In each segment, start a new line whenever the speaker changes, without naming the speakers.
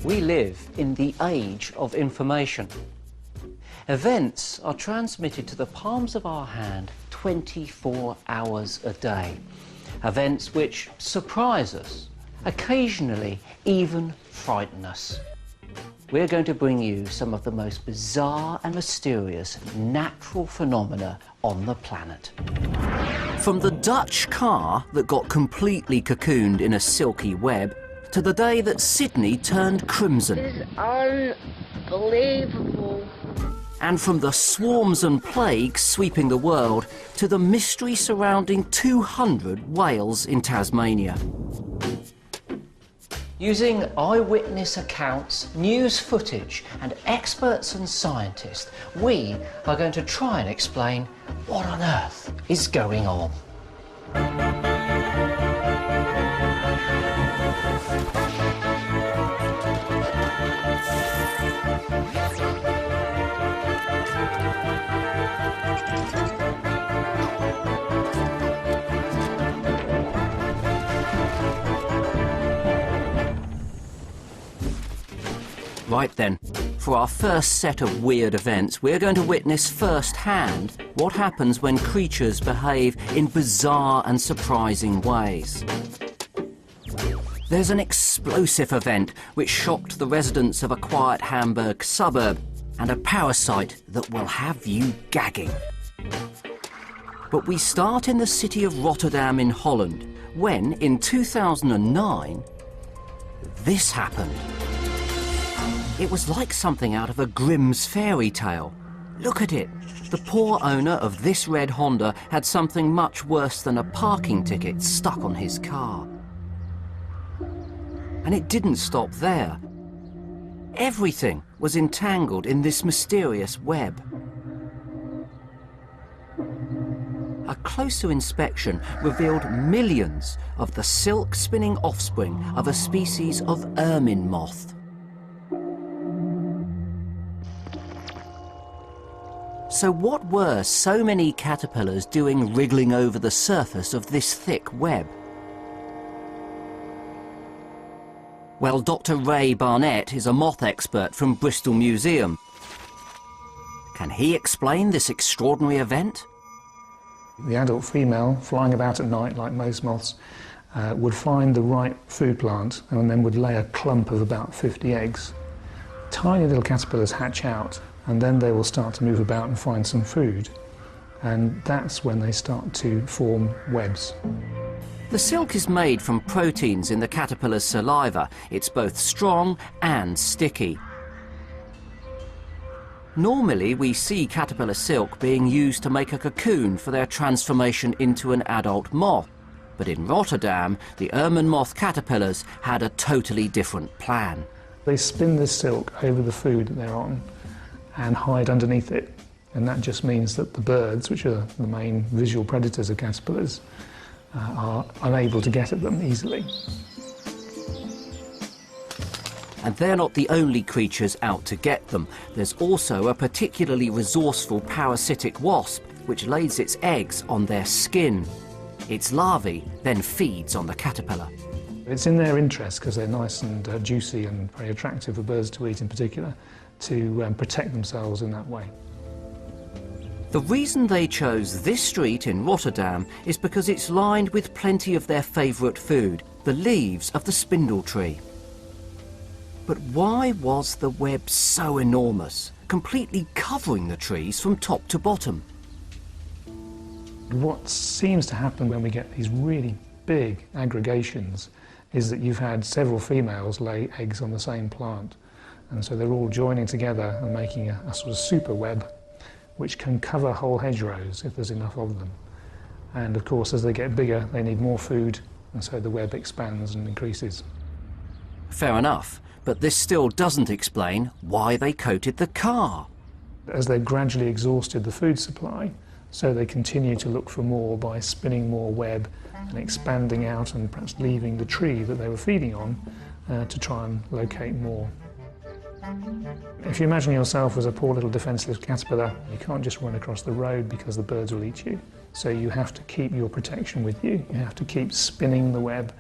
We live in the age of information. Events are transmitted to the palms of our hand 24 hours a day. Events which surprise us, occasionally even frighten us. We're going to bring you some of the most bizarre and mysterious natural phenomena on the planet. From the Dutch car that got completely cocooned in a silky web, to the day that Sydney turned crimson.
This is unbelievable.
And from the swarms and plague sweeping the world, to the mystery surrounding 200 whales in Tasmania. Using eyewitness accounts, news footage, and experts and scientists, we are going to try and explain what on earth is going on. Right then, for our first set of weird events, we're going to witness firsthand what happens when creatures behave in bizarre and surprising ways. There's an explosive event which shocked the residents of a quiet Hamburg suburb, and a parasite that will have you gagging. But we start in the city of Rotterdam in Holland, when, in 2009, this happened. It was like something out of a Grimm's fairy tale. Look at it. The poor owner of this red Honda had something much worse than a parking ticket stuck on his car. And it didn't stop there. Everything was entangled in this mysterious web. A closer inspection revealed millions of the silk-spinning offspring of a species of ermine moth. So what were so many caterpillars doing wriggling over the surface of this thick web? Well, Dr. Ray Barnett is a moth expert from Bristol Museum. Can he explain this extraordinary event?
The adult female, flying about at night like most moths, would find the right food plant and then would lay a clump of about 50 eggs. Tiny little caterpillars hatch out, and then they will start to move about and find some food. And that's when they start to form webs.
The silk is made from proteins in the caterpillar's saliva. It's both strong and sticky. Normally, we see caterpillar silk being used to make a cocoon for their transformation into an adult moth. But in Rotterdam, the ermine moth caterpillars had a totally different plan.
They spin this silk over the food that they're on and hide underneath it. And that just means that the birds, which are the main visual predators of caterpillars, are unable to get at them easily.
And they're not the only creatures out to get them. There's also a particularly resourceful parasitic wasp which lays its eggs on their skin. Its larvae then feeds on the caterpillar.
It's in their interest, because they're nice and juicy and very attractive for birds to eat in particular, to protect themselves in that way.
The reason they chose this street in Rotterdam is because it's lined with plenty of their favourite food, the leaves of the spindle tree. But why was the web so enormous, completely covering the trees from top to bottom?
What seems to happen when we get these really big aggregations is that you've had several females lay eggs on the same plant. And so they're all joining together and making a sort of super web, which can cover whole hedgerows if there's enough of them. And of course, as they get bigger, they need more food, and so the web expands and increases.
Fair enough, but this still doesn't explain why they coated the car.
As they've gradually exhausted the food supply, so they continue to look for more by spinning more web and expanding out and perhaps leaving the tree that they were feeding on to try and locate more. If you imagine yourself as a poor little defenceless caterpillar, you can't just run across the road because the birds will eat you. So you have to keep your protection with you. You have to keep spinning the web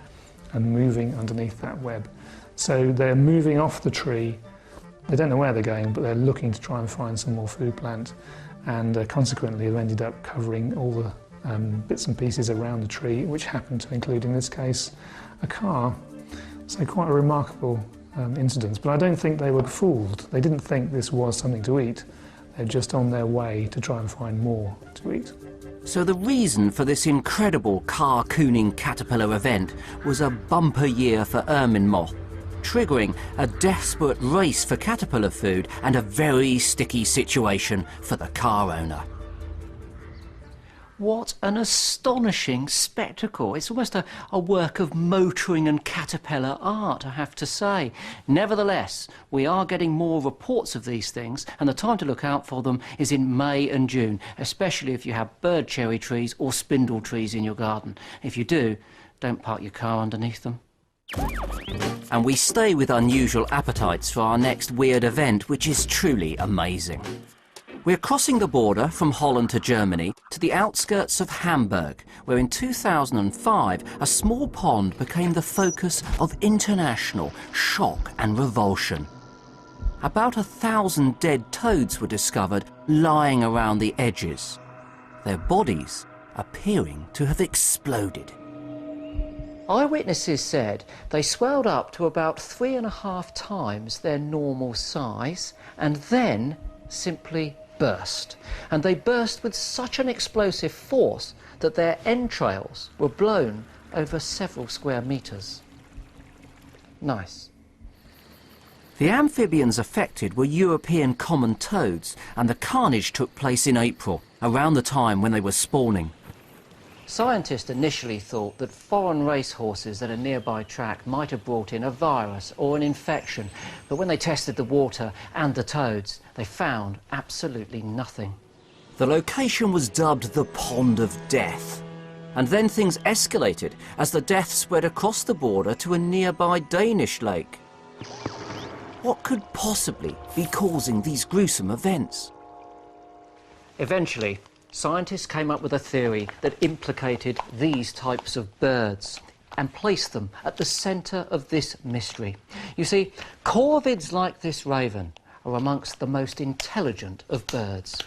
and moving underneath that web. So they're moving off the tree. They don't know where they're going, but they're looking to try and find some more food plant. And consequently, they've ended up covering all the bits and pieces around the tree, which happened to include, in this case, a car. So quite a remarkable incident. But I don't think they were fooled. They didn't think this was something to eat. They're just on their way to try and find more to eat.
So the reason for this incredible car-cooning caterpillar event was a bumper year for ermine moth, triggering a desperate race for caterpillar food and a very sticky situation for the car owner. What an astonishing spectacle. It's almost a work of motoring and caterpillar art, I have to say. Nevertheless, we are getting more reports of these things, and the time to look out for them is in May and June, especially if you have bird cherry trees or spindle trees in your garden. If you do, don't park your car underneath them. And we stay with unusual appetites for our next weird event, which is truly amazing. We're crossing the border from Holland to Germany to the outskirts of Hamburg, where in 2005 a small pond became the focus of international shock and revulsion. About 1,000 dead toads were discovered lying around the edges, their bodies appearing to have exploded. Eyewitnesses said they swelled up to about 3.5 times their normal size and then simply burst. And they burst with such an explosive force that their entrails were blown over several square metres. Nice. The amphibians affected were European common toads, and the carnage took place in April, around the time when they were spawning. Scientists initially thought that foreign racehorses at a nearby track might have brought in a virus or an infection, but when they tested the water and the toads, they found absolutely nothing. The location was dubbed the Pond of Death, and then things escalated as the death spread across the border to a nearby Danish lake. What could possibly be causing these gruesome events? Eventually, scientists came up with a theory that implicated these types of birds and placed them at the centre of this mystery. You see, corvids like this raven are amongst the most intelligent of birds.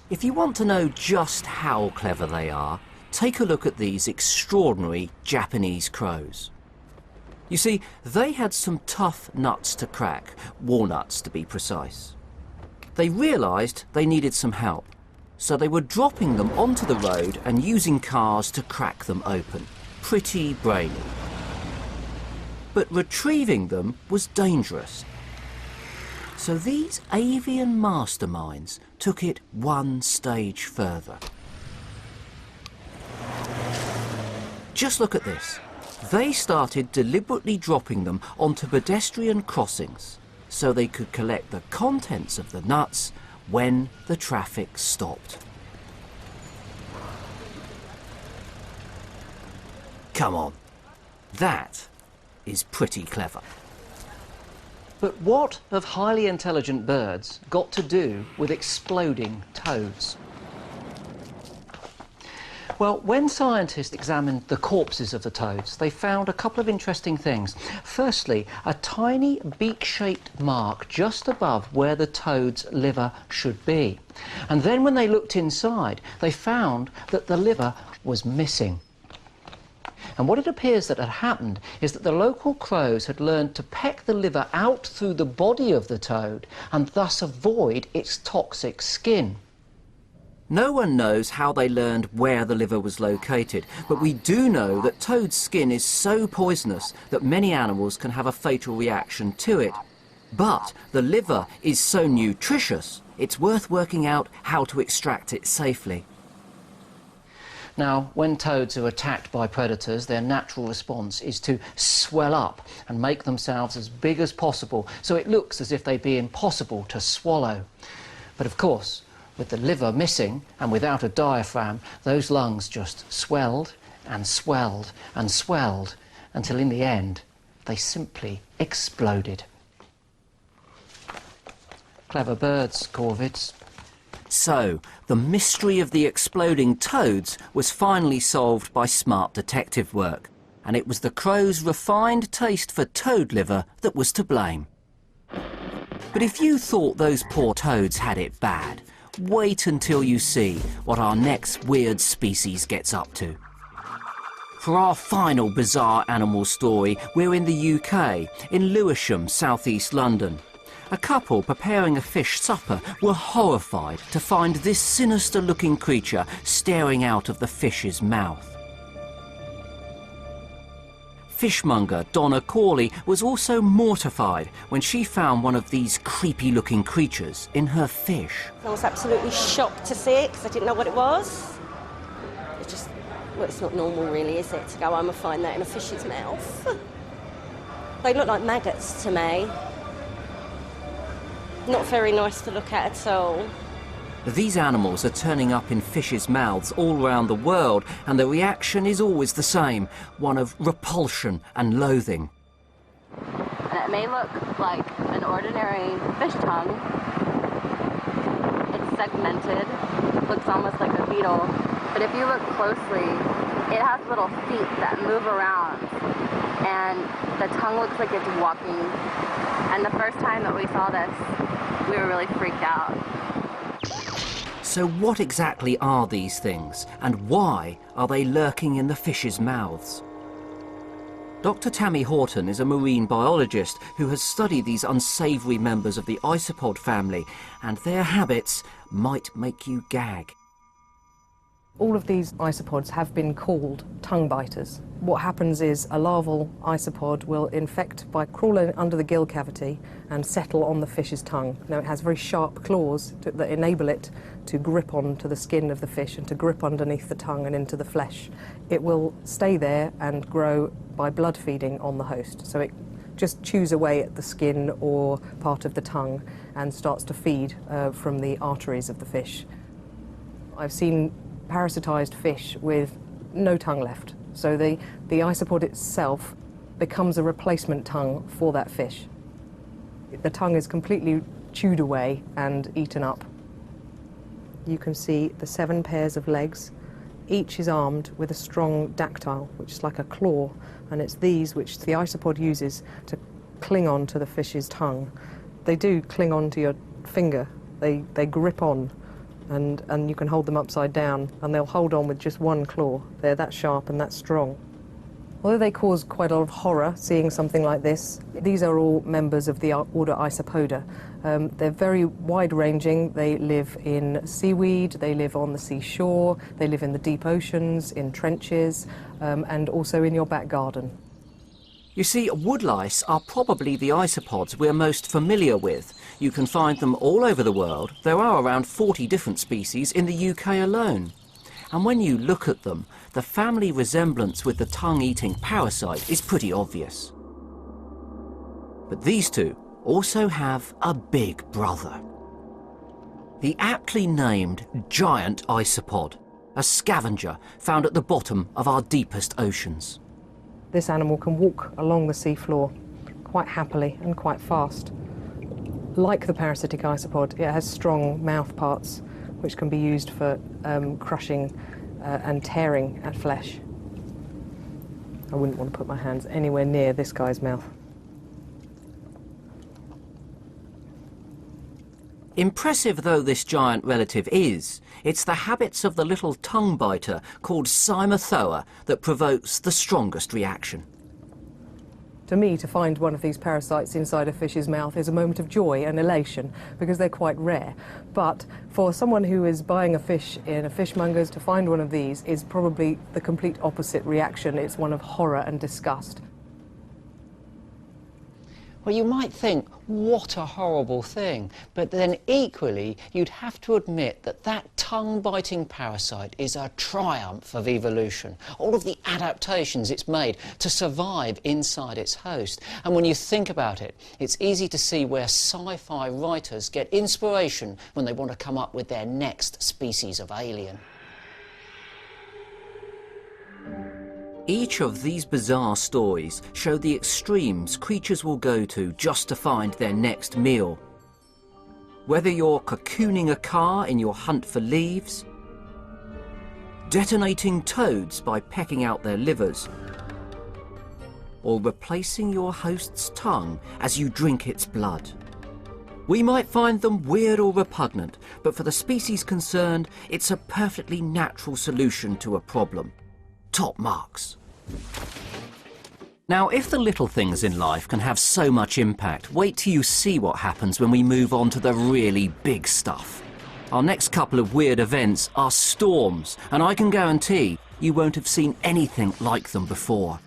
If you want to know just how clever they are, take a look at these extraordinary Japanese crows. You see, they had some tough nuts to crack, walnuts to be precise. They realised they needed some help, so they were dropping them onto the road and using cars to crack them open. Pretty brainy. But retrieving them was dangerous. So these avian masterminds took it one stage further. Just look at this. They started deliberately dropping them onto pedestrian crossings so they could collect the contents of the nuts when the traffic stopped. Come on, that is pretty clever. But what have highly intelligent birds got to do with exploding toads? Well, when scientists examined the corpses of the toads, they found a couple of interesting things. Firstly, a tiny beak-shaped mark just above where the toad's liver should be. And then when they looked inside, they found that the liver was missing. And what it appears that had happened is that the local crows had learned to peck the liver out through the body of the toad and thus avoid its toxic skin. No one knows how they learned where the liver was located, but we do know that toad skin is so poisonous that many animals can have a fatal reaction to it. But the liver is so nutritious, it's worth working out how to extract it safely. Now, when toads are attacked by predators, their natural response is to swell up and make themselves as big as possible, so it looks as if they'd be impossible to swallow. But of course, with the liver missing and without a diaphragm, those lungs just swelled and swelled and swelled until in the end they simply exploded. Clever birds, corvids. So, the mystery of the exploding toads was finally solved by smart detective work, and it was the crow's refined taste for toad liver that was to blame. But if you thought those poor toads had it bad, wait until you see what our next weird species gets up to. For our final bizarre animal story, we're in the UK, in Lewisham, southeast London. A couple preparing a fish supper were horrified to find this sinister-looking creature staring out of the fish's mouth. Fishmonger Donna Corley was also mortified when she found one of these creepy-looking creatures in her fish.
I was absolutely shocked to see it because I didn't know what it was. It just, well, it's not normal really, is it, to go home and find that in a fish's mouth? They look like maggots to me. Not very nice to look at all.
These animals are turning up in fishes' mouths all around the world, and the reaction is always the same, one of repulsion and loathing.
And it may look like an ordinary fish tongue. It's segmented, looks almost like a beetle, but if you look closely, it has little feet that move around, and the tongue looks like it's walking. And the first time that we saw this, we were really freaked out.
So what exactly are these things, and why are they lurking in the fish's mouths? Dr. Tammy Horton is a marine biologist who has studied these unsavoury members of the isopod family, and their habits might make you gag.
All of these isopods have been called tongue biters. What happens is a larval isopod will infect by crawling under the gill cavity and settle on the fish's tongue. Now, it has very sharp claws that enable it to grip onto the skin of the fish and to grip underneath the tongue and into the flesh. It will stay there and grow by blood feeding on the host. So it just chews away at the skin or part of the tongue and starts to feed from the arteries of the fish. I've seen parasitized fish with no tongue left. So the isopod itself becomes a replacement tongue for that fish. The tongue is completely chewed away and eaten up. You can see the 7 pairs of legs. Each is armed with a strong dactyl, which is like a claw, and it's these which the isopod uses to cling on to the fish's tongue. They do cling on to your finger. They grip on. And you can hold them upside down, and they'll hold on with just one claw. They're that sharp and that strong. Although they cause quite a lot of horror seeing something like this, these are all members of the order Isopoda. They're very wide-ranging. They live in seaweed, they live on the seashore, they live in the deep oceans, in trenches, and also in your back garden.
You see, woodlice are probably the isopods we're most familiar with. You can find them all over the world. There are around 40 different species in the UK alone. And when you look at them, the family resemblance with the tongue-eating parasite is pretty obvious. But these two also have a big brother. The aptly named giant isopod, a scavenger found at the bottom of our deepest oceans.
This animal can walk along the seafloor quite happily and quite fast. Like the parasitic isopod, it has strong mouth parts which can be used for crushing and tearing at flesh. I wouldn't want to put my hands anywhere near this guy's mouth.
Impressive though this giant relative is, it's the habits of the little tongue biter called Cymothoa that provokes the strongest reaction.
To me, to find one of these parasites inside a fish's mouth is a moment of joy and elation because they're quite rare. But for someone who is buying a fish in a fishmonger's, to find one of these is probably the complete opposite reaction. It's one of horror and disgust.
Well, you might think, what a horrible thing, but then equally you'd have to admit that that tongue-biting parasite is a triumph of evolution. All of the adaptations it's made to survive inside its host. And when you think about it, it's easy to see where sci-fi writers get inspiration when they want to come up with their next species of alien. Each of these bizarre stories show the extremes creatures will go to just to find their next meal. Whether you're cocooning a car in your hunt for leaves, detonating toads by pecking out their livers, or replacing your host's tongue as you drink its blood. We might find them weird or repugnant, but for the species concerned, it's a perfectly natural solution to a problem. Top marks. Now, if the little things in life can have so much impact, wait till you see what happens when we move on to the really big stuff. Our next couple of weird events are storms, and I can guarantee you won't have seen anything like them before.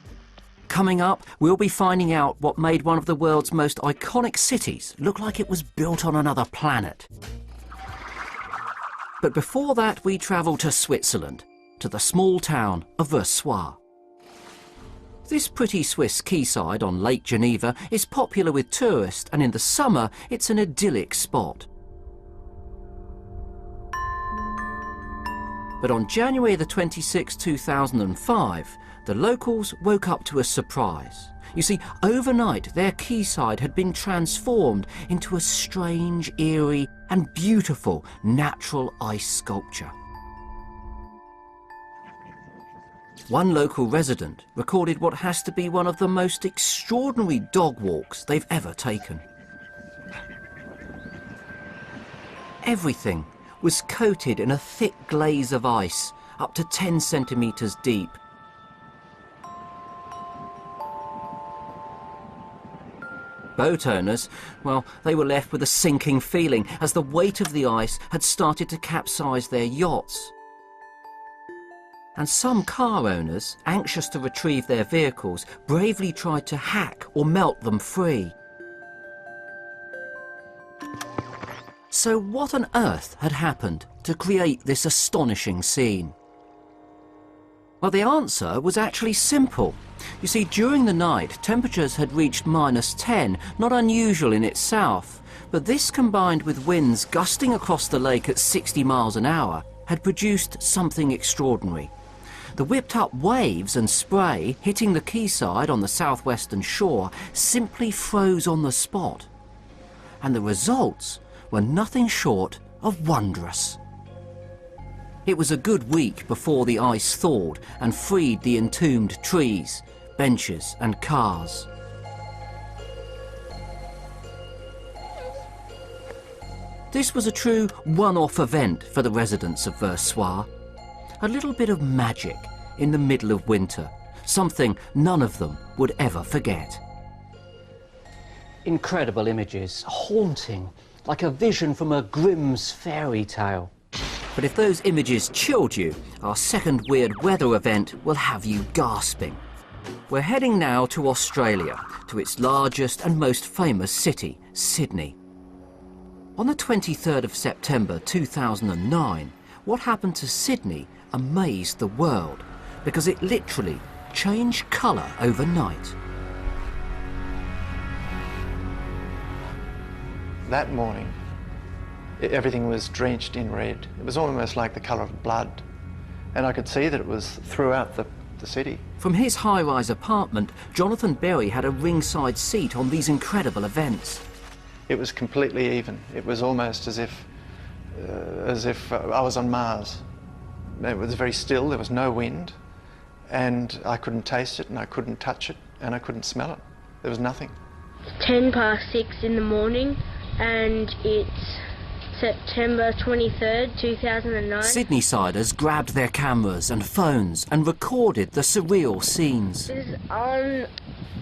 Coming up, we'll be finding out what made one of the world's most iconic cities look like it was built on another planet. But before that, we travel to Switzerland, to the small town of Versoix. This pretty Swiss quayside on Lake Geneva is popular with tourists, and in the summer, it's an idyllic spot. But on January the 26th, 2005, the locals woke up to a surprise. You see, overnight their quayside had been transformed into a strange, eerie and beautiful natural ice sculpture. One local resident recorded what has to be one of the most extraordinary dog walks they've ever taken. Everything was coated in a thick glaze of ice, up to 10 centimetres deep. Boat owners, well, they were left with a sinking feeling as the weight of the ice had started to capsize their yachts. And some car owners, anxious to retrieve their vehicles, bravely tried to hack or melt them free. So what on earth had happened to create this astonishing scene? Well, the answer was actually simple. You see, during the night, temperatures had reached -10, not unusual in itself, but this combined with winds gusting across the lake at 60 miles an hour had produced something extraordinary. The whipped-up waves and spray hitting the quayside on the southwestern shore simply froze on the spot. And the results were nothing short of wondrous. It was a good week before the ice thawed and freed the entombed trees, benches and cars. This was a true one-off event for the residents of Versoix. A little bit of magic in the middle of winter, something none of them would ever forget. Incredible images, haunting, like a vision from a Grimm's fairy tale. But if those images chilled you, our second weird weather event will have you gasping. We're heading now to Australia, to its largest and most famous city, Sydney. On the 23rd of September 2009, what happened to Sydney amazed the world, because it literally changed colour overnight.
That morning, everything was drenched in red. It was almost like the colour of blood. And I could see that it was throughout the city.
From his high-rise apartment, Jonathan Berry had a ringside seat on these incredible events.
It was completely even. It was almost as if I was on Mars. It was very still, there was no wind, and I couldn't taste it, and I couldn't touch it, and I couldn't smell it. There was nothing.
6:10 in the morning, and it's September 23rd, 2009.
Sydney-siders grabbed their cameras and phones and recorded the surreal scenes.
This is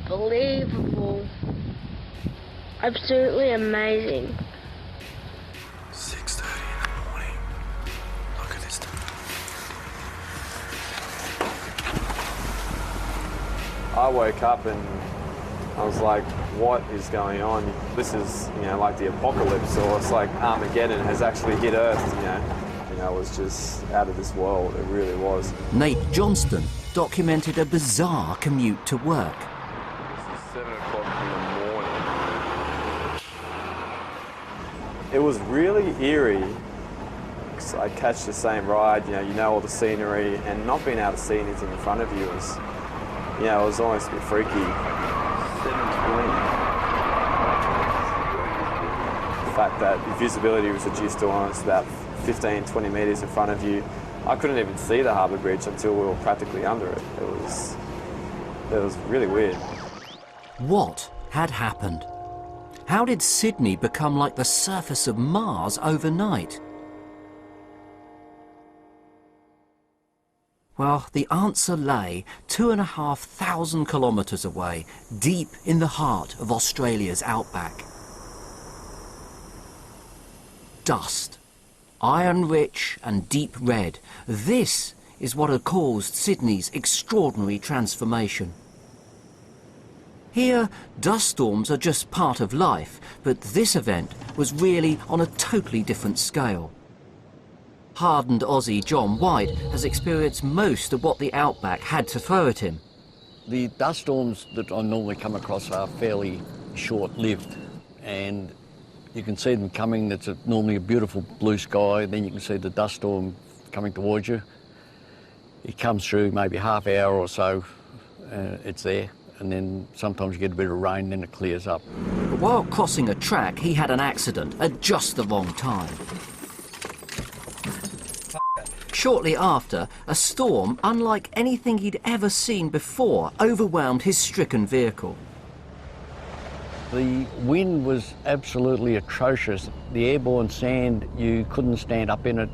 unbelievable. Absolutely amazing.
6:30 in the morning. Look at this.
I woke up and I was like, what is going on? This is, like the apocalypse, or it's like Armageddon has actually hit Earth, it was just out of this world, it really was.
Nate Johnston documented a bizarre commute to work.
This is 7 o'clock in the morning. It was really eerie, because I catch the same ride, you know all the scenery, and not being able to see anything in front of you was, it was almost a bit freaky. 7:20. The fact that the visibility was reduced to almost about 15-20 metres in front of you. I couldn't even see the harbour bridge until we were practically under it. It was really weird.
What had happened? How did Sydney become like the surface of Mars overnight? Well, the answer lay 2,500 kilometres away, deep in the heart of Australia's outback. Dust, iron-rich and deep red. This is what had caused Sydney's extraordinary transformation. Here, dust storms are just part of life, but this event was really on a totally different scale. Hardened Aussie John White has experienced most of what the outback had to throw at him.
The dust storms that I normally come across are fairly short-lived, and you can see them coming. It's normally a beautiful blue sky, then you can see the dust storm coming towards you. It comes through maybe half hour or so, it's there, and then sometimes you get a bit of rain, then it clears up.
But while crossing a track, he had an accident at just the wrong time. Shortly after, a storm unlike anything he'd ever seen before overwhelmed his stricken vehicle.
The wind was absolutely atrocious. The airborne sand, you couldn't stand up in it.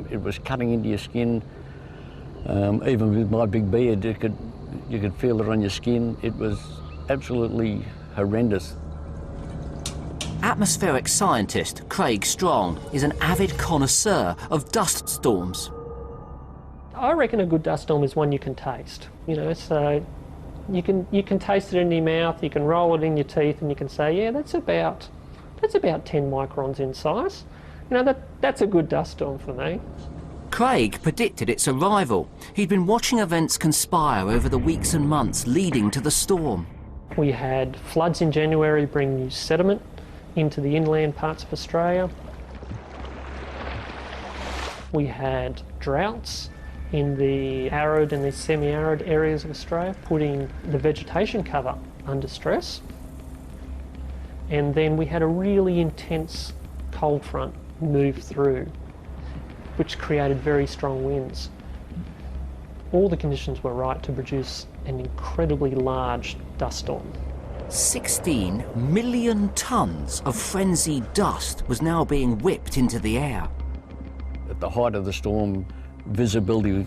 It was cutting into your skin. Even with my big beard, you could feel it on your skin. It was absolutely horrendous.
Atmospheric scientist Craig Strong is an avid connoisseur of dust storms.
I reckon a good dust storm is one you can taste. You know, so you can taste it in your mouth, you can roll it in your teeth, and you can say, yeah, that's about 10 microns in size. You know, that's a good dust storm for me.
Craig predicted its arrival. He'd been watching events conspire over the weeks and months leading to the storm.
We had floods in January bring new sediment into the inland parts of Australia. We had droughts in the arid and the semi-arid areas of Australia, putting the vegetation cover under stress. And then we had a really intense cold front move through, which created very strong winds. All the conditions were right to produce an incredibly large dust storm.
16 million tonnes of frenzied dust was now being whipped into the air.
At the height of the storm, visibility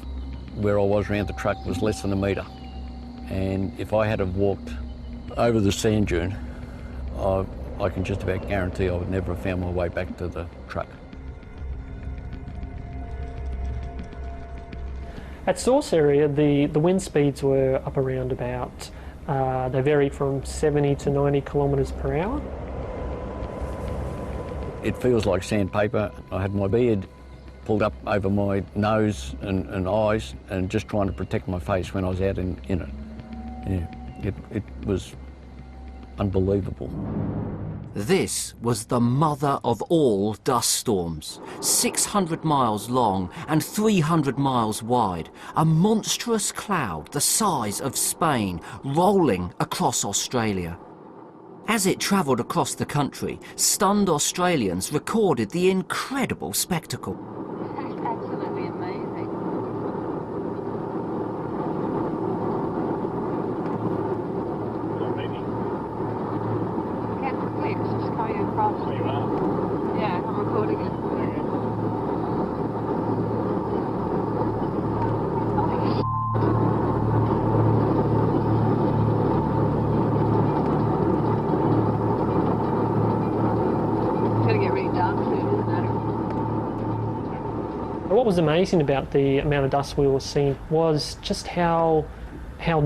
where I was around the truck was less than a metre. And if I had have walked over the sand dune, I can just about guarantee I would never have found my way back to the truck.
At source area, the wind speeds were up around about, they varied from 70 to 90 kilometres per hour.
It feels like sandpaper. I had my beard pulled up over my nose and eyes and just trying to protect my face when I was out in it. Yeah, it was unbelievable.
This was the mother of all dust storms, 600 miles long and 300 miles wide, a monstrous cloud the size of Spain rolling across Australia. As it travelled across the country, stunned Australians recorded the incredible spectacle.
That's absolutely amazing. Just coming across. Oh, you are? Yeah, I'm recording it. It's going to get really dark soon, isn't it?
What was amazing about the amount of dust we were seeing was just how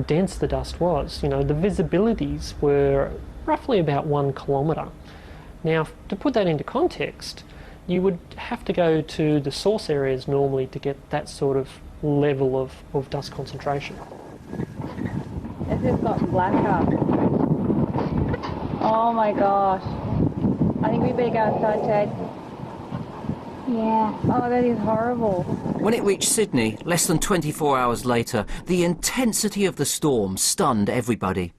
dense the dust was. You know, the visibilities were roughly about 1 kilometre. Now, to put that into context, you would have to go to the source areas normally to get that sort of level of dust concentration.
It's just got blacker. Oh my gosh. I think we better go outside, Ted. Yeah. Oh, that is horrible.
When it reached Sydney, less than 24 hours later, the intensity of the storm stunned everybody.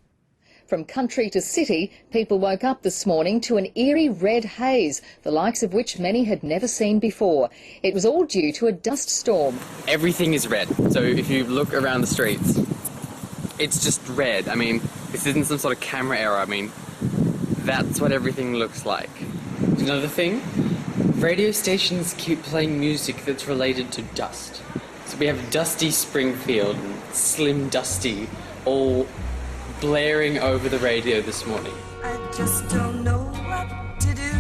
From country to city, people woke up this morning to an eerie red haze, the likes of which many had never seen before. It was all due to a dust storm.
Everything is red. So if you look around the streets, it's just red. I mean, this isn't some sort of camera error. I mean, that's what everything looks like. Another thing, radio stations keep playing music that's related to dust. So we have Dusty Springfield and Slim Dusty all blaring over the radio this morning.
I just don't know what to do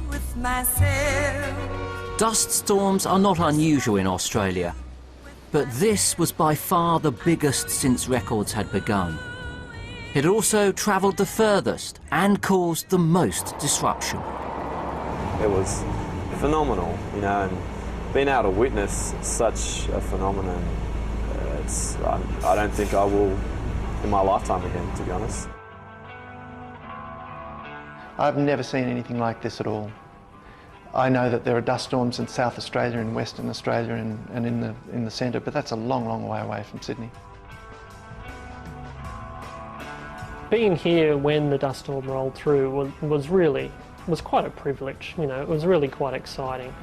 with myself.
Dust storms are not unusual in Australia, but this was by far the biggest since records had begun. It also travelled the furthest and caused the most disruption.
It was phenomenal, you know, and being able to witness such a phenomenon, I don't think I will in my lifetime again, to be honest.
I've never seen anything like this at all. I know that there are dust storms in South Australia, in Western Australia and in the centre, but that's a long, long way away from Sydney.
Being here when the dust storm rolled through was quite a privilege. You know, it was really quite exciting.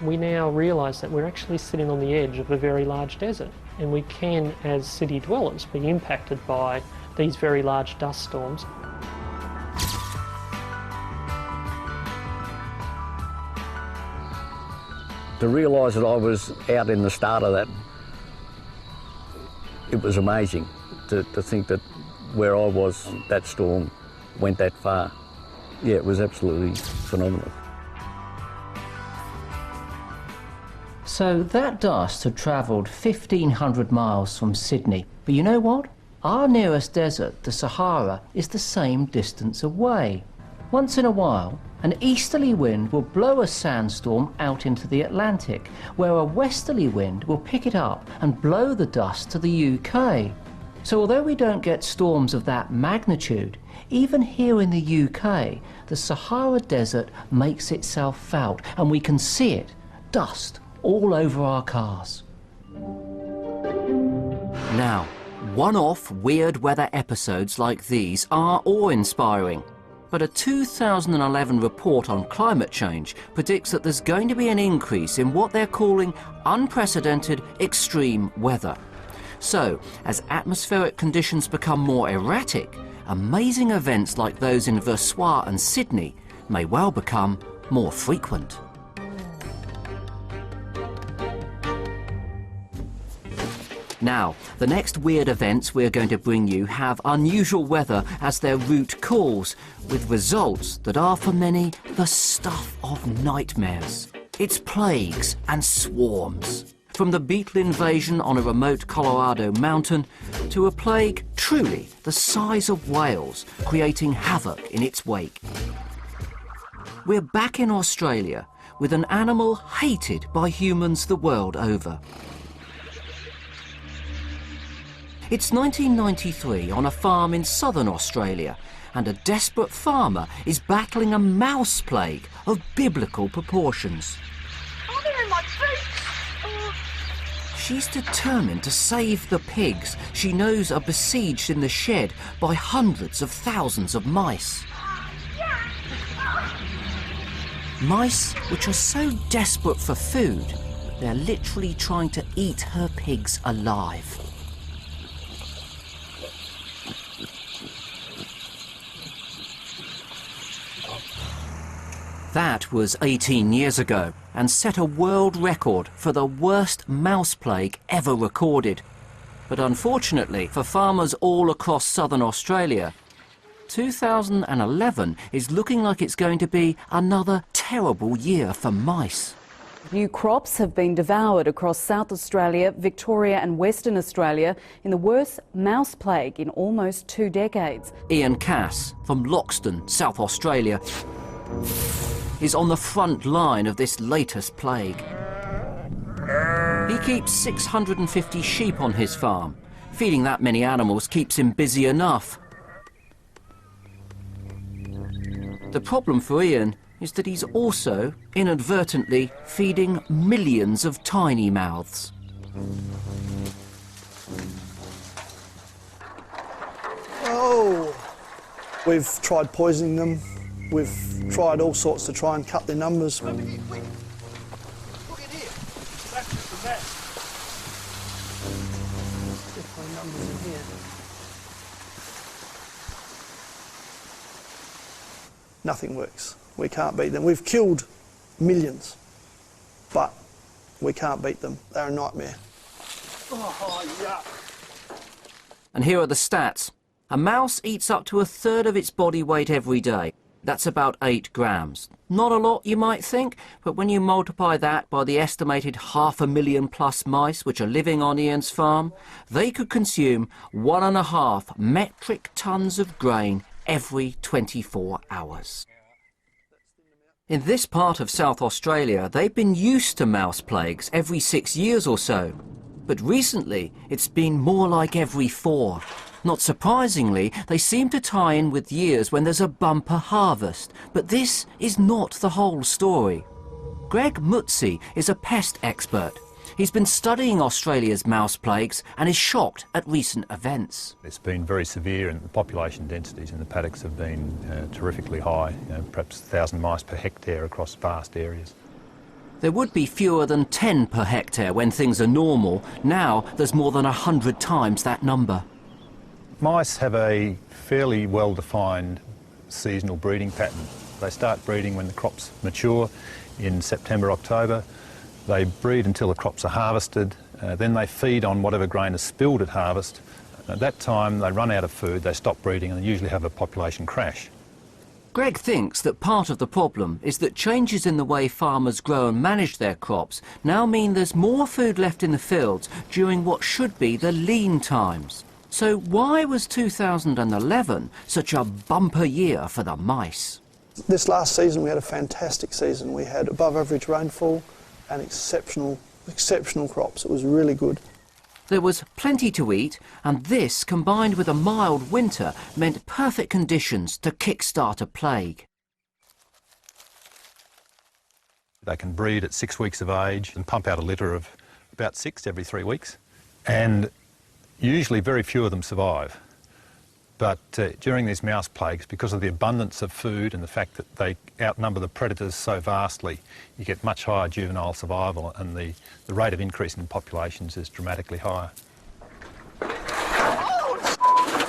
We now realise that we're actually sitting on the edge of a very large desert, and we can, as city dwellers, be impacted by these very large dust storms.
To realise that I was out in the start of that, it was amazing to think that where I was, that storm went that far. Yeah, it was absolutely phenomenal.
So that dust had travelled 1,500 miles from Sydney. But you know what? Our nearest desert, the Sahara, is the same distance away. Once in a while, an easterly wind will blow a sandstorm out into the Atlantic, where a westerly wind will pick it up and blow the dust to the UK. So although we don't get storms of that magnitude, even here in the UK, the Sahara Desert makes itself felt, and we can see it, dust, all over our cars. Now, one-off weird weather episodes like these are awe-inspiring. But a 2011 report on climate change predicts that there's going to be an increase in what they're calling unprecedented extreme weather. So, as atmospheric conditions become more erratic, amazing events like those in Versoix and Sydney may well become more frequent. Now, the next weird events we're going to bring you have unusual weather as their root cause, with results that are for many the stuff of nightmares. It's plagues and swarms. From the beetle invasion on a remote Colorado mountain to a plague truly the size of Wales, creating havoc in its wake. We're back in Australia with an animal hated by humans the world over. It's 1993 on a farm in southern Australia, and a desperate farmer is battling a mouse plague of biblical proportions.
Oh, they're in my feet!
She's determined to save the pigs she knows are besieged in the shed by hundreds of thousands of mice. Mice which are so desperate for food, they're literally trying to eat her pigs alive. That was 18 years ago and set a world record for the worst mouse plague ever recorded. But unfortunately for farmers all across southern Australia, 2011 is looking like it's going to be another terrible year for mice.
New crops have been devoured across South Australia, Victoria and Western Australia in the worst mouse plague in almost 2 decades.
Ian Cass from Loxton, South Australia, is on the front line of this latest plague. He keeps 650 sheep on his farm. Feeding that many animals keeps him busy enough. The problem for Ian is that he's also inadvertently feeding millions of tiny mouths.
Oh, we've tried poisoning them. We've tried all sorts to try and cut their numbers. numbers in here. Nothing works. We can't beat them. We've killed millions, but we can't beat them. They're a nightmare. Oh, yeah.
And here are the stats. A mouse eats up to 1/3 of its body weight every day. That's about 8 grams. Not a lot, you might think, but when you multiply that by the estimated 500,000+ mice which are living on Ian's farm, they could consume 1.5 metric tons of grain every 24 hours. In this part of South Australia, they've been used to mouse plagues every 6 years or so. But recently, it's been more like every 4. Not surprisingly, they seem to tie in with years when there's a bumper harvest. But this is not the whole story. Greg Mutzi is a pest expert. He's been studying Australia's mouse plagues and is shocked at recent events.
It's been very severe, and the population densities in the paddocks have been terrifically high, perhaps 1,000 mice per hectare across vast areas.
There would be fewer than 10 per hectare when things are normal. Now there's more than 100 times that number.
Mice have a fairly well-defined seasonal breeding pattern. They start breeding when the crops mature in September, October. They breed until the crops are harvested. Then they feed on whatever grain is spilled at harvest. At that time, they run out of food, they stop breeding, and they usually have a population crash.
Greg thinks that part of the problem is that changes in the way farmers grow and manage their crops now mean there's more food left in the fields during what should be the lean times. So why was 2011 such a bumper year for the mice?
This last season we had a fantastic season. We had above average rainfall and exceptional crops. It was really good.
There was plenty to eat, and this, combined with a mild winter, meant perfect conditions to kick-start a plague.
They can breed at 6 weeks of age and pump out a litter of about 6 every 3 weeks. And usually very few of them survive. But during these mouse plagues, because of the abundance of food and the fact that they outnumber the predators so vastly, you get much higher juvenile survival, and the rate of increase in populations is dramatically higher.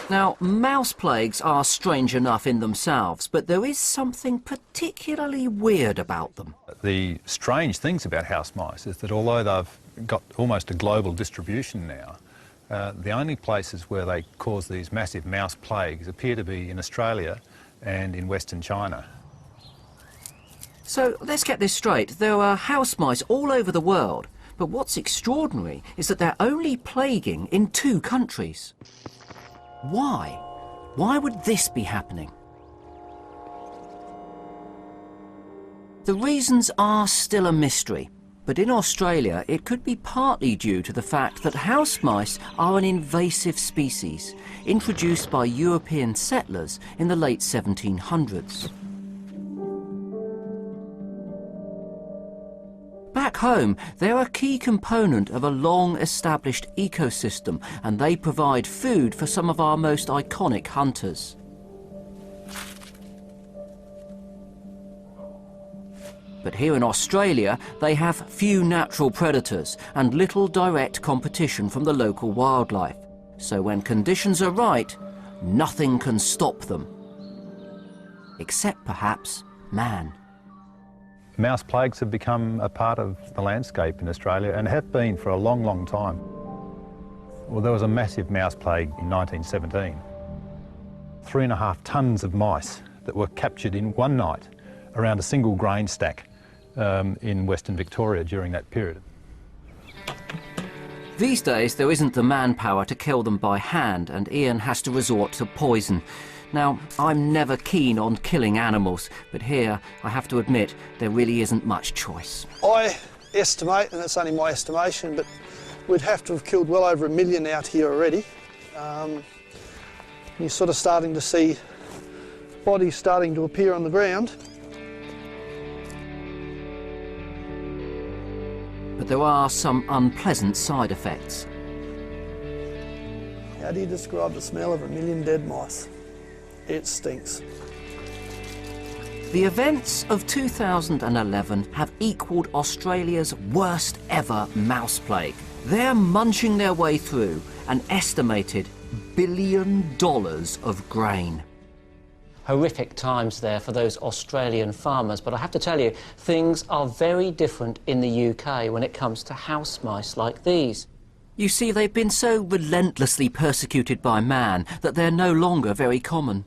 Now, mouse plagues are strange enough in themselves, but there is something particularly weird about them.
The strange things about house mice is that although they've got almost a global distribution now, the only places where they cause these massive mouse plagues appear to be in Australia and in Western China.
So let's get this straight. There are house mice all over the world, but what's extraordinary is that they're only plaguing in 2 countries. Why? Why would this be happening? The reasons are still a mystery. But in Australia, it could be partly due to the fact that house mice are an invasive species, introduced by European settlers in the late 1700s. Back home, they're a key component of a long-established ecosystem, and they provide food for some of our most iconic hunters. But here in Australia, they have few natural predators and little direct competition from the local wildlife. So when conditions are right, nothing can stop them. Except perhaps man.
Mouse plagues have become a part of the landscape in Australia and have been for a long, long time. Well, there was a massive mouse plague in 1917. 3.5 tons of mice that were captured in one night around a single grain stack in Western Victoria during that period.
These days, there isn't the manpower to kill them by hand, and Ian has to resort to poison. Now, I'm never keen on killing animals, but here, I have to admit, there really isn't much choice.
I estimate, and it's only my estimation, but we'd have to have killed well over 1 million out here already. You're sort of starting to see bodies starting to appear on the ground.
But there are some unpleasant side effects.
How do you describe the smell of 1 million dead mice? It stinks.
The events of 2011 have equalled Australia's worst ever mouse plague. They're munching their way through, an estimated $1 billion of grain. Horrific times there for those Australian farmers, but I have to tell you, things are very different in the UK when it comes to house mice like these. You see, they've been so relentlessly persecuted by man that they're no longer very common.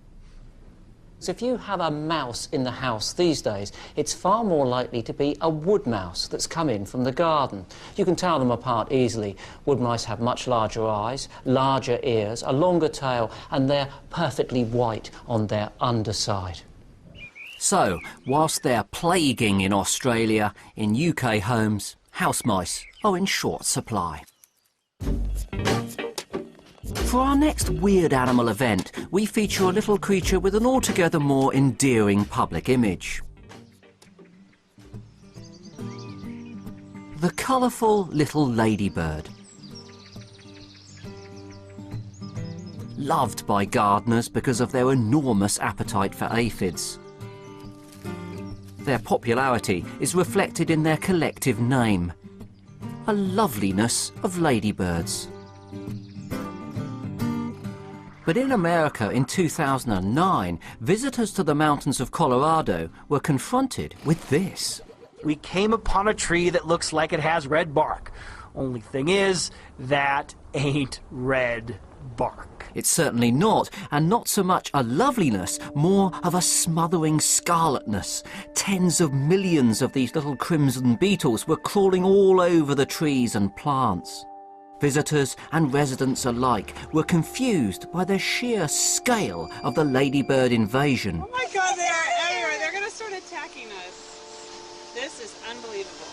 So if you have a mouse in the house these days, it's far more likely to be a wood mouse that's come in from the garden. You can tell them apart easily. Wood mice have much larger eyes, larger ears, a longer tail, and they're perfectly white on their underside. So, whilst they're plaguing in Australia, in UK homes, house mice are in short supply. For our next Weird Animal event, we feature a little creature with an altogether more endearing public image. The colourful little ladybird. Loved by gardeners because of their enormous appetite for aphids. Their popularity is reflected in their collective name, a loveliness of ladybirds. But in America in 2009, visitors to the mountains of Colorado were confronted with this.
We came upon a tree that looks like it has red bark. Only thing is, that ain't red bark.
It's certainly not, and not so much a loveliness, more of a smothering scarletness. Tens of millions of these little crimson beetles were crawling all over the trees and plants. Visitors and residents alike were confused by the sheer scale of the ladybird invasion.
Oh my God, they are everywhere. They're going to start attacking us. This is unbelievable.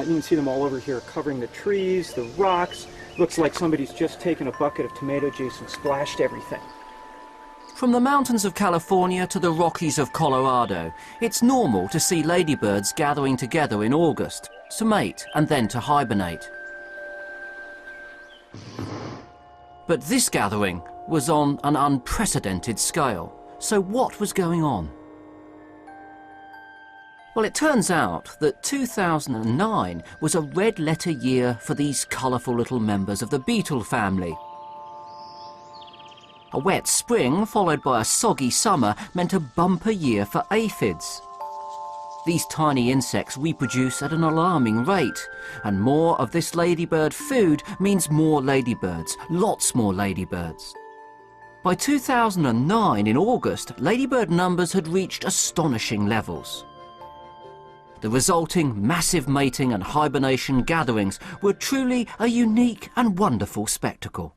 You can see them all over here covering the trees, the rocks. Looks like somebody's just taken a bucket of tomato juice and splashed everything.
From the mountains of California to the Rockies of Colorado, it's normal to see ladybirds gathering together in August to mate and then to hibernate. But this gathering was on an unprecedented scale. So what was going on? Well, it turns out that 2009 was a red-letter year for these colourful little members of the beetle family. A wet spring followed by a soggy summer meant a bumper year for aphids. These tiny insects reproduce at an alarming rate, and more of this ladybird food means more ladybirds, lots more ladybirds. By 2009, in August, ladybird numbers had reached astonishing levels. The resulting massive mating and hibernation gatherings were truly a unique and wonderful spectacle.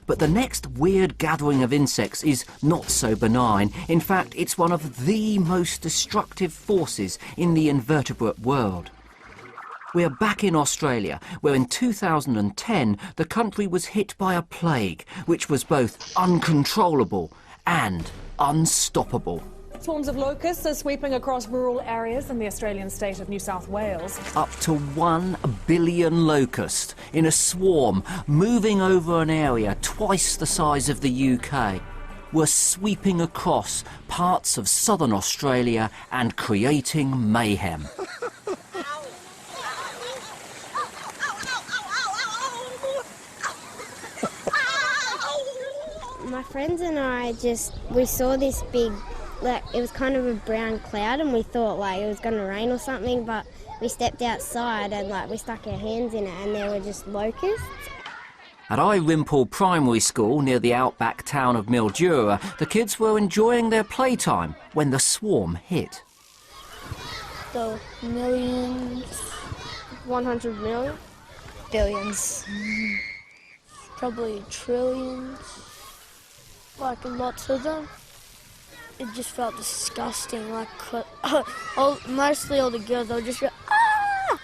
But the next weird gathering of insects is not so benign. In fact, it's one of the most destructive forces in the invertebrate world. We're back in Australia, where in 2010 the country was hit by a plague, which was both uncontrollable and unstoppable.
Swarms of locusts are sweeping across rural areas in the Australian state of New South Wales.
Up to 1 billion locusts in a swarm moving over an area twice the size of the UK were sweeping across parts of southern Australia and creating mayhem.
My friends and I we saw this big, like, it was kind of a brown cloud, and we thought like it was going to rain or something, but we stepped outside and like we stuck our hands in it and there were just locusts.
At Irimple Primary School near the outback town of Mildura, the kids were enjoying their playtime when the swarm hit.
So millions, 100 million, billions, probably trillions, like lots of them. It just felt disgusting, like mostly all the girls, they were just like, ah!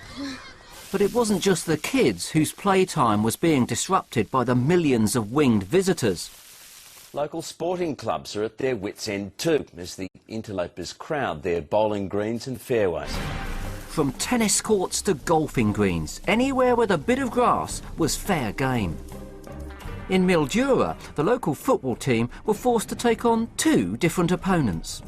But it wasn't just the kids whose playtime was being disrupted by the millions of winged visitors.
Local sporting clubs are at their wits' end too, as the interlopers crowd their bowling greens and fairways.
From tennis courts to golfing greens, anywhere with a bit of grass was fair game. In Mildura, the local football team were forced to take on 2 different opponents.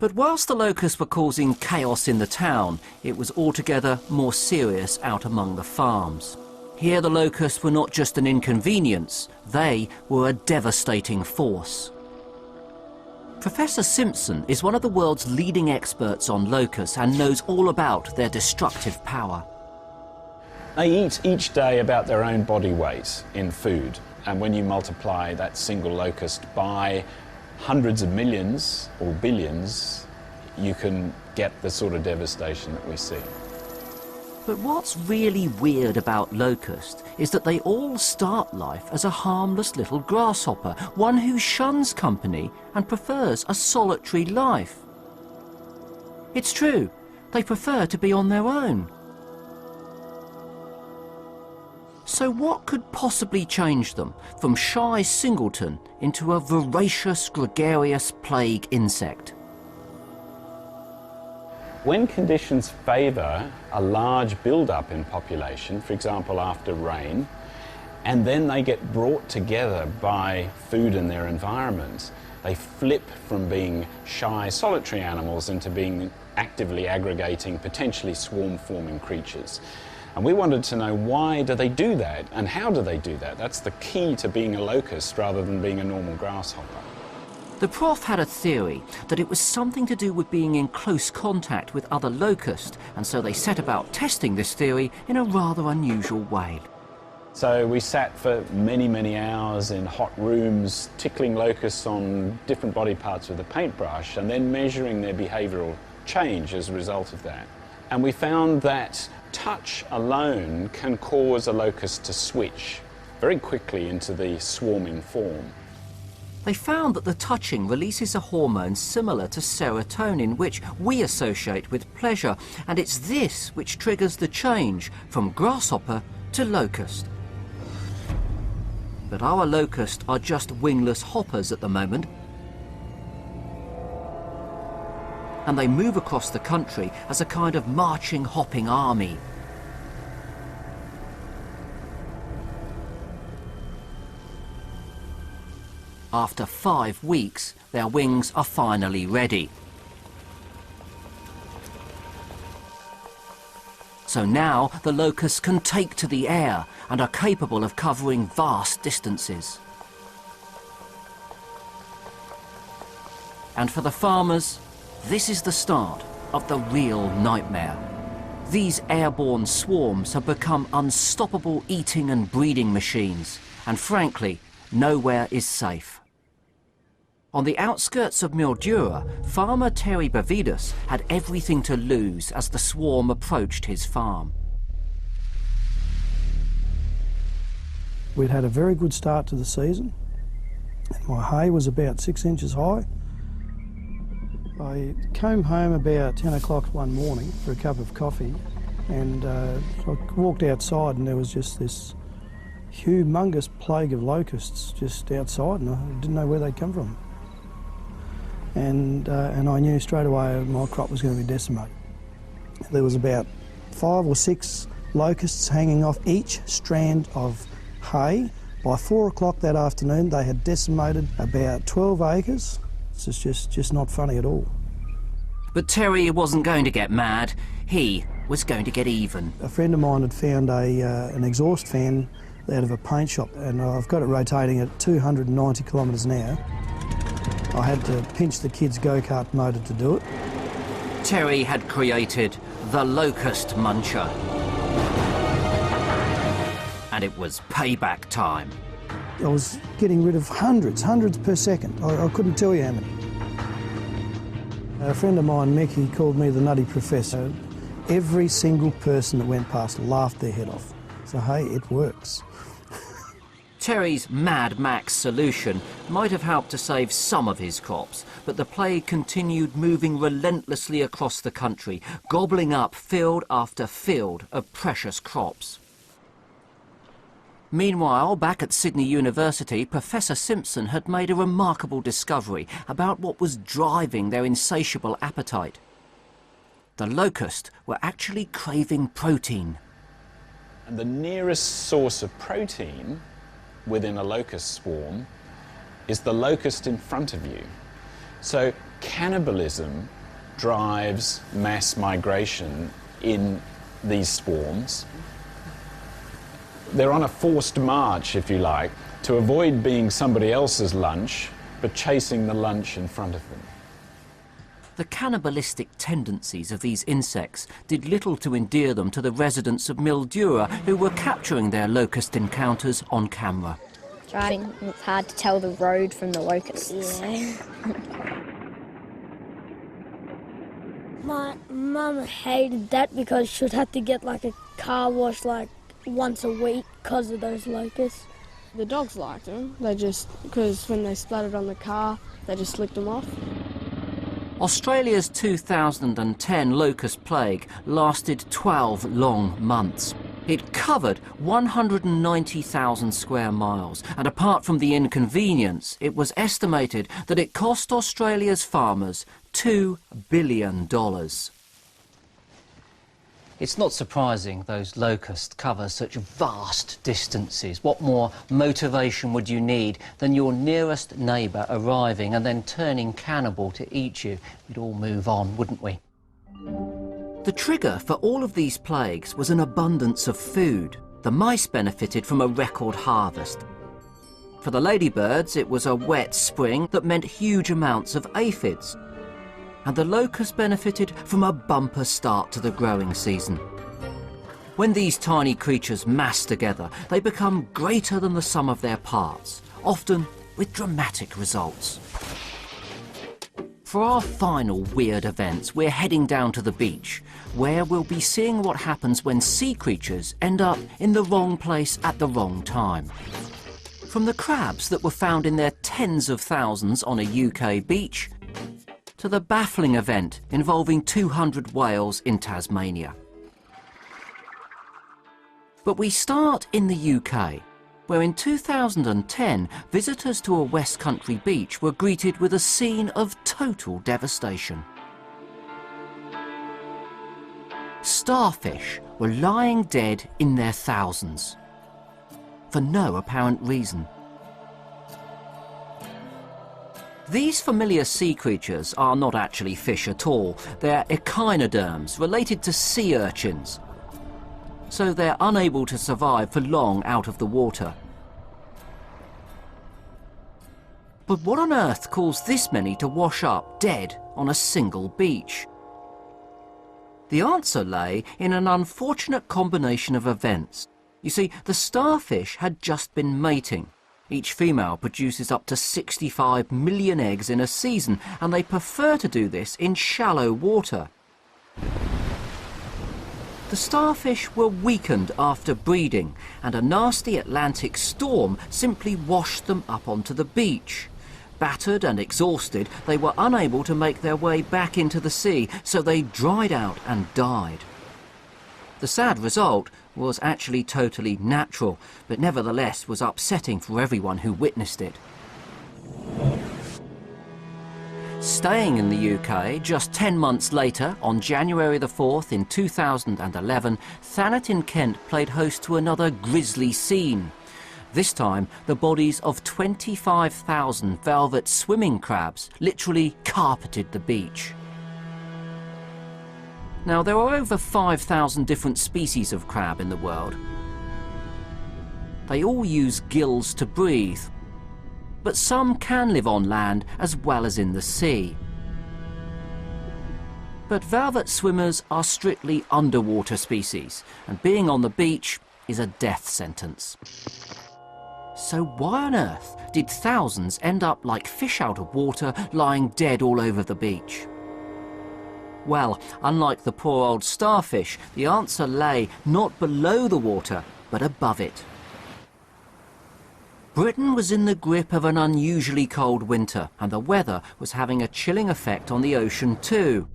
But whilst the locusts were causing chaos in the town, it was altogether more serious out among the farms. Here the locusts were not just an inconvenience, they were a devastating force. Professor Simpson is one of the world's leading experts on locusts and knows all about their destructive power.
They eat each day about their own body weight in food, and when you multiply that single locust by hundreds of millions or billions, you can get the sort of devastation that we see.
But what's really weird about locusts is that they all start life as a harmless little grasshopper, one who shuns company and prefers a solitary life. It's true, they prefer to be on their own. So what could possibly change them from shy singleton into a voracious, gregarious plague insect?
When conditions favour a large build-up in population, for example after rain, and then they get brought together by food in their environment, they flip from being shy, solitary animals into being actively aggregating, potentially swarm-forming creatures. And we wanted to know, why do they do that and how do they do that? That's the key to being a locust rather than being a normal grasshopper.
The prof had a theory that it was something to do with being in close contact with other locusts, and so they set about testing this theory in a rather unusual way.
So we sat for many, many hours in hot rooms, tickling locusts on different body parts with a paintbrush and then measuring their behavioural change as a result of that. And we found that touch alone can cause a locust to switch very quickly into the swarming form.
They found that the touching releases a hormone similar to serotonin, which we associate with pleasure, and it's this which triggers the change from grasshopper to locust. But our locusts are just wingless hoppers at the moment, and they move across the country as a kind of marching, hopping army. After 5 weeks, their wings are finally ready. So now the locusts can take to the air and are capable of covering vast distances. And for the farmers, this is the start of the real nightmare. These airborne swarms have become unstoppable eating and breeding machines, and frankly, nowhere is safe. On the outskirts of Mildura, farmer Terry Bavidas had everything to lose as the swarm approached his farm.
We'd had a very good start to the season, and my hay was about 6 inches high. I came home about 10 o'clock one morning for a cup of coffee, and I walked outside and there was just this humongous plague of locusts just outside, and I didn't know where they'd come from. And I knew straight away my crop was going to be decimated. There was about 5 or 6 locusts hanging off each strand of hay. By 4 o'clock that afternoon they had decimated about 12 acres. It's just not funny at all.
But Terry wasn't going to get mad, he was going to get even.
A friend of mine had found an exhaust fan out of a paint shop, and I've got it rotating at 290 kilometres an hour. I had to pinch the kid's go-kart motor to do it.
Terry had created the Locust Muncher. And it was payback time.
I was getting rid of hundreds per second. I couldn't tell you how many. A friend of mine, Mick, he called me the Nutty Professor. Every single person that went past laughed their head off. So, hey, it works.
Terry's Mad Max solution might have helped to save some of his crops, but the plague continued moving relentlessly across the country, gobbling up field after field of precious crops. Meanwhile, back at Sydney University, Professor Simpson had made a remarkable discovery about what was driving their insatiable appetite. The locusts were actually craving protein.
And the nearest source of protein within a locust swarm is the locust in front of you. So cannibalism drives mass migration in these swarms. They're on a forced march, if you like, to avoid being somebody else's lunch, but chasing the lunch in front of them.
The cannibalistic tendencies of these insects did little to endear them to the residents of Mildura, who were capturing their locust encounters on camera.
Driving, it's hard to tell the road from the locusts.
Yeah. My mum hated that because she'd have to get like a car wash like once a week because of those locusts.
The dogs liked them. They just, because when they splattered on the car, they just licked them off.
Australia's 2010 locust plague lasted 12 long months. It covered 190,000 square miles, and apart from the inconvenience, it was estimated that it cost Australia's farmers $2 billion. It's not surprising those locusts cover such vast distances. What more motivation would you need than your nearest neighbour arriving and then turning cannibal to eat you? We'd all move on, wouldn't we? The trigger for all of these plagues was an abundance of food. The mice benefited from a record harvest. For the ladybirds, it was a wet spring that meant huge amounts of aphids. And the locusts benefited from a bumper start to the growing season. When these tiny creatures mass together, they become greater than the sum of their parts, often with dramatic results. For our final weird events, we're heading down to the beach, where we'll be seeing what happens when sea creatures end up in the wrong place at the wrong time. From the crabs that were found in their tens of thousands on a UK beach, to the baffling event involving 200 whales in Tasmania. But we start in the UK, where in 2010, visitors to a West Country beach were greeted with a scene of total devastation. Starfish were lying dead in their thousands, for no apparent reason. These familiar sea creatures are not actually fish at all. They're echinoderms, related to sea urchins. So they're unable to survive for long out of the water. But what on earth caused this many to wash up dead on a single beach? The answer lay in an unfortunate combination of events. You see, the starfish had just been mating. Each female produces up to 65 million eggs in a season, and they prefer to do this in shallow water. The starfish were weakened after breeding, and a nasty Atlantic storm simply washed them up onto the beach. Battered and exhausted, they were unable to make their way back into the sea, so they dried out and died. The sad result was actually totally natural, but nevertheless was upsetting for everyone who witnessed it. Staying in the UK, just 10 months later, on January the 4th in 2011, Thanet in Kent played host to another grisly scene. This time, the bodies of 25,000 velvet swimming crabs literally carpeted the beach. Now, there are over 5,000 different species of crab in the world. They all use gills to breathe, but some can live on land as well as in the sea. But velvet swimmers are strictly underwater species, and being on the beach is a death sentence. So why on earth did thousands end up like fish out of water, lying dead all over the beach? Well, unlike the poor old starfish, the answer lay not below the water, but above it. Britain was in the grip of an unusually cold winter, and the weather was having a chilling effect on the ocean too.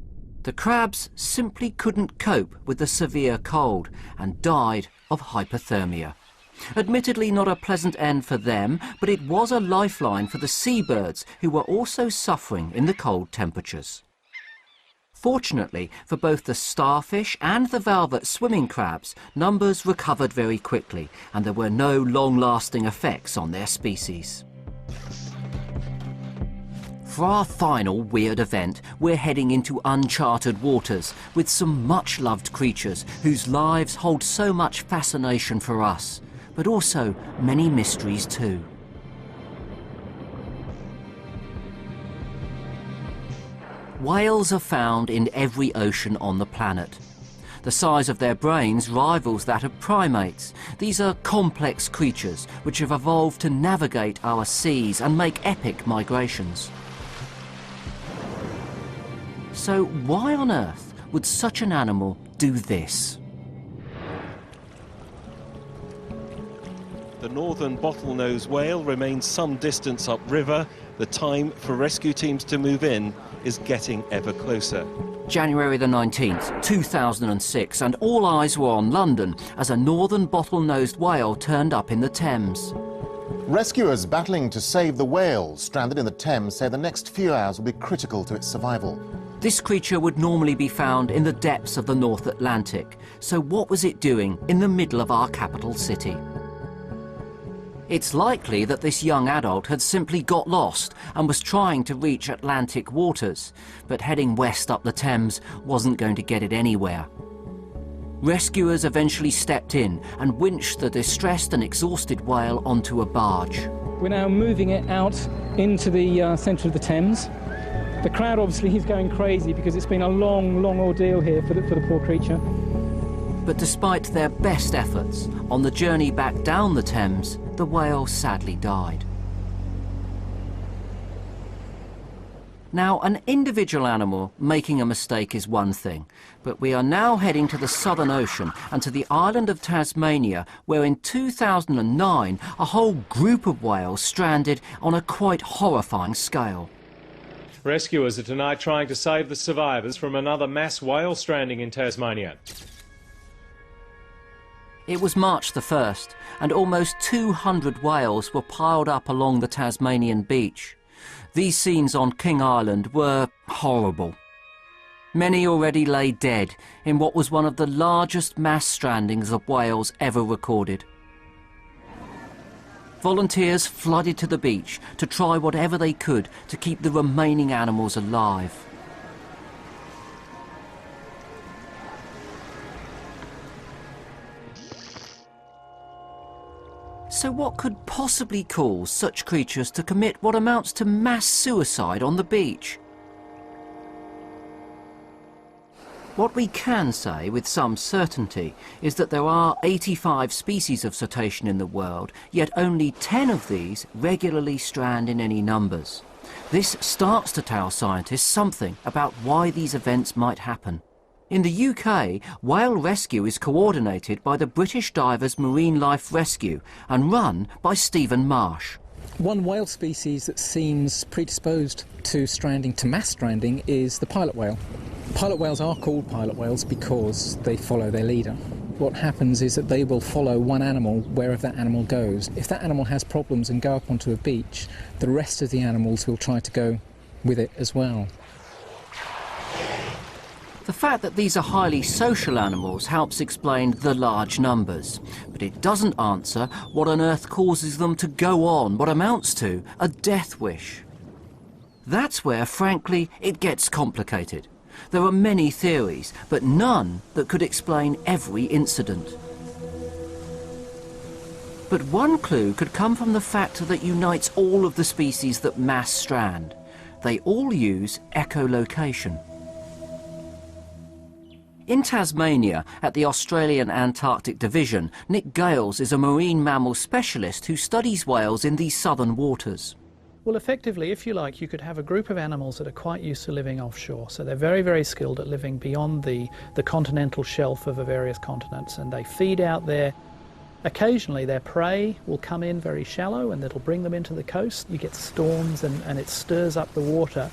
The crabs simply couldn't cope with the severe cold and died of hypothermia. Admittedly not a pleasant end for them, but it was a lifeline for the seabirds, who were also suffering in the cold temperatures. Fortunately for both the starfish and the velvet swimming crabs, numbers recovered very quickly, and there were no long-lasting effects on their species. For our final weird event, we're heading into uncharted waters with some much-loved creatures whose lives hold so much fascination for us, but also many mysteries too. Whales are found in every ocean on the planet. The size of their brains rivals that of primates. These are complex creatures which have evolved to navigate our seas and make epic migrations. So why on earth would such an animal do this?
The northern bottlenose whale remains some distance upriver. The time for rescue teams to move in is getting ever closer.
January the 19th, 2006, and all eyes were on London as a northern bottlenosed whale turned up in the Thames.
Rescuers battling to save the whale stranded in the Thames say the next few hours will be critical to its survival.
This creature would normally be found in the depths of the North Atlantic. So what was it doing in the middle of our capital city? It's likely that this young adult had simply got lost and was trying to reach Atlantic waters, but heading west up the Thames wasn't going to get it anywhere. Rescuers eventually stepped in and winched the distressed and exhausted whale onto a barge.
We're now moving it out into the centre of the Thames. The crowd obviously is going crazy because it's been a long, long ordeal here for the poor creature.
But despite their best efforts, on the journey back down the Thames, the whale sadly died. Now, an individual animal making a mistake is one thing, but we are now heading to the Southern Ocean and to the island of Tasmania, where in 2009 a whole group of whales stranded on a quite horrifying scale.
Rescuers are tonight trying to save the survivors from another mass whale stranding in Tasmania.
It was March the 1st, and almost 200 whales were piled up along the Tasmanian beach. These scenes on King Island were horrible. Many already lay dead in what was one of the largest mass strandings of whales ever recorded. Volunteers flooded to the beach to try whatever they could to keep the remaining animals alive. So what could possibly cause such creatures to commit what amounts to mass suicide on the beach? What we can say with some certainty is that there are 85 species of cetacean in the world, yet only 10 of these regularly strand in any numbers. This starts to tell scientists something about why these events might happen. In the UK, whale rescue is coordinated by the British Divers Marine Life Rescue and run by Stephen Marsh.
One whale species that seems predisposed to stranding, to mass stranding, is the pilot whale. Pilot whales are called pilot whales because they follow their leader. What happens is that they will follow one animal wherever that animal goes. If that animal has problems and go up onto a beach, the rest of the animals will try to go with it as well.
The fact that these are highly social animals helps explain the large numbers, but it doesn't answer what on earth causes them to go on what amounts to a death wish. That's where, frankly, it gets complicated. There are many theories, but none that could explain every incident. But one clue could come from the factor that unites all of the species that mass strand. They all use echolocation. In Tasmania, at the Australian Antarctic Division, Nick Gales is a marine mammal specialist who studies whales in these southern waters.
Well, effectively, if you like, you could have a group of animals that are quite used to living offshore. So they're very, very skilled at living beyond the continental shelf of the various continents, and they feed out there. Occasionally their prey will come in very shallow and it'll bring them into the coast. You get storms and it stirs up the water.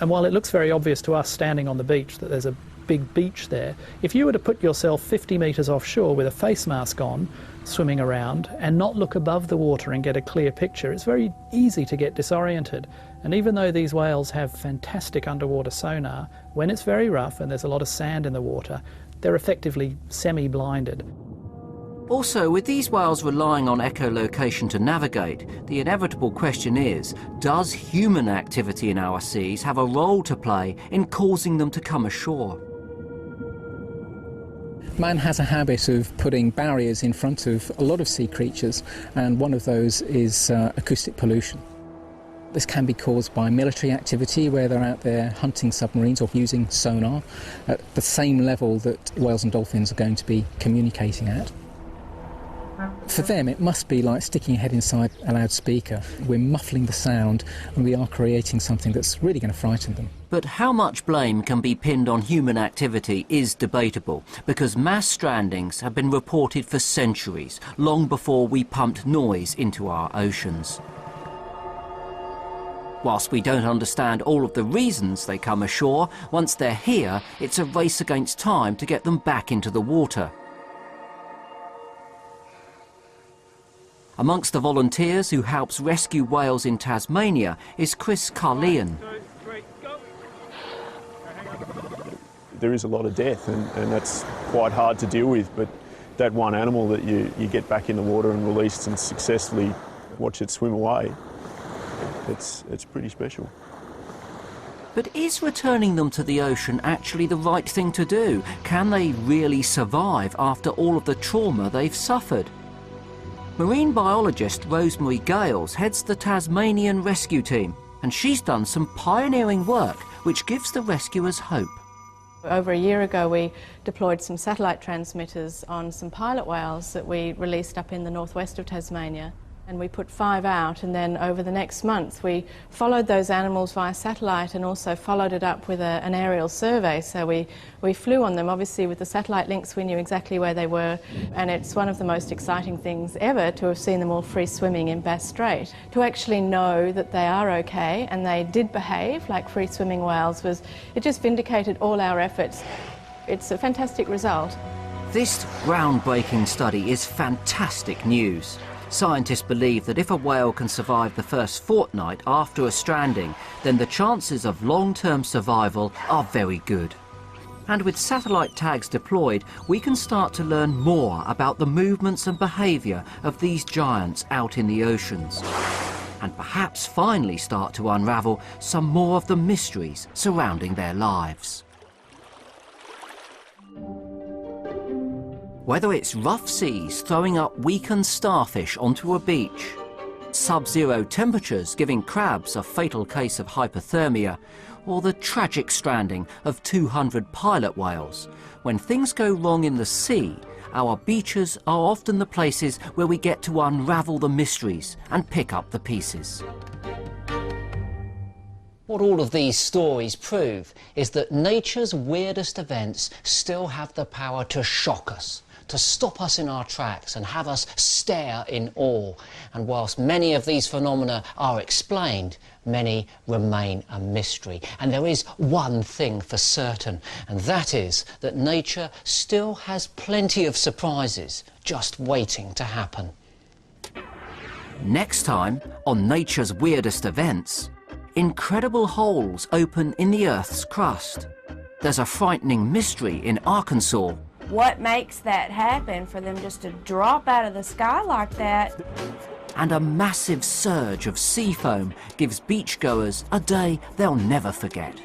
And while it looks very obvious to us standing on the beach that there's a big beach there, if you were to put yourself 50 metres offshore with a face mask on, swimming around, and not look above the water and get a clear picture, it's very easy to get disoriented. And even though these whales have fantastic underwater sonar, when it's very rough and there's a lot of sand in the water, they're effectively semi-blinded.
Also, with these whales relying on echolocation to navigate, the inevitable question is, does human activity in our seas have a role to play in causing them to come ashore?
Man has a habit of putting barriers in front of a lot of sea creatures, and one of those is acoustic pollution. This can be caused by military activity, where they're out there hunting submarines or using sonar at the same level that whales and dolphins are going to be communicating at. For them, it must be like sticking your head inside a loudspeaker. We're muffling the sound, and we are creating something that's really going to frighten them.
But how much blame can be pinned on human activity is debatable, because mass strandings have been reported for centuries, long before we pumped noise into our oceans. Whilst we don't understand all of the reasons they come ashore, once they're here, it's a race against time to get them back into the water. Amongst the volunteers who helps rescue whales in Tasmania is Chris Carleon.
There is a lot of death, and that's quite hard to deal with, but that one animal that you get back in the water and released and successfully watch it swim away, it's pretty special.
But is returning them to the ocean actually the right thing to do? Can they really survive after all of the trauma they've suffered? Marine biologist Rosemary Gales heads the Tasmanian rescue team, and she's done some pioneering work which gives the rescuers hope.
Over a year ago, we deployed some satellite transmitters on some pilot whales that we released up in the northwest of Tasmania. And we put 5 out, and then over the next month we followed those animals via satellite and also followed it up with an aerial survey. So we flew on them. Obviously with the satellite links we knew exactly where they were, and it's one of the most exciting things ever to have seen them all free swimming in Bass Strait. To actually know that they are okay and they did behave like free swimming whales, it just vindicated all our efforts. It's a fantastic result.
This groundbreaking study is fantastic news. Scientists believe that if a whale can survive the first fortnight after a stranding, then the chances of long-term survival are very good. And with satellite tags deployed, we can start to learn more about the movements and behaviour of these giants out in the oceans. And perhaps finally start to unravel some more of the mysteries surrounding their lives. Whether it's rough seas throwing up weakened starfish onto a beach, sub-zero temperatures giving crabs a fatal case of hypothermia, or the tragic stranding of 200 pilot whales, when things go wrong in the sea, our beaches are often the places where we get to unravel the mysteries and pick up the pieces. What all of these stories prove is that nature's weirdest events still have the power to shock us, to stop us in our tracks and have us stare in awe. And whilst many of these phenomena are explained, many remain a mystery. And there is one thing for certain, and that is that nature still has plenty of surprises just waiting to happen. Next time on Nature's Weirdest Events, incredible holes open in the Earth's crust. There's a frightening mystery in Arkansas.
What makes that happen for them just to drop out of the sky like that?
And a massive surge of sea foam gives beachgoers a day they'll never forget.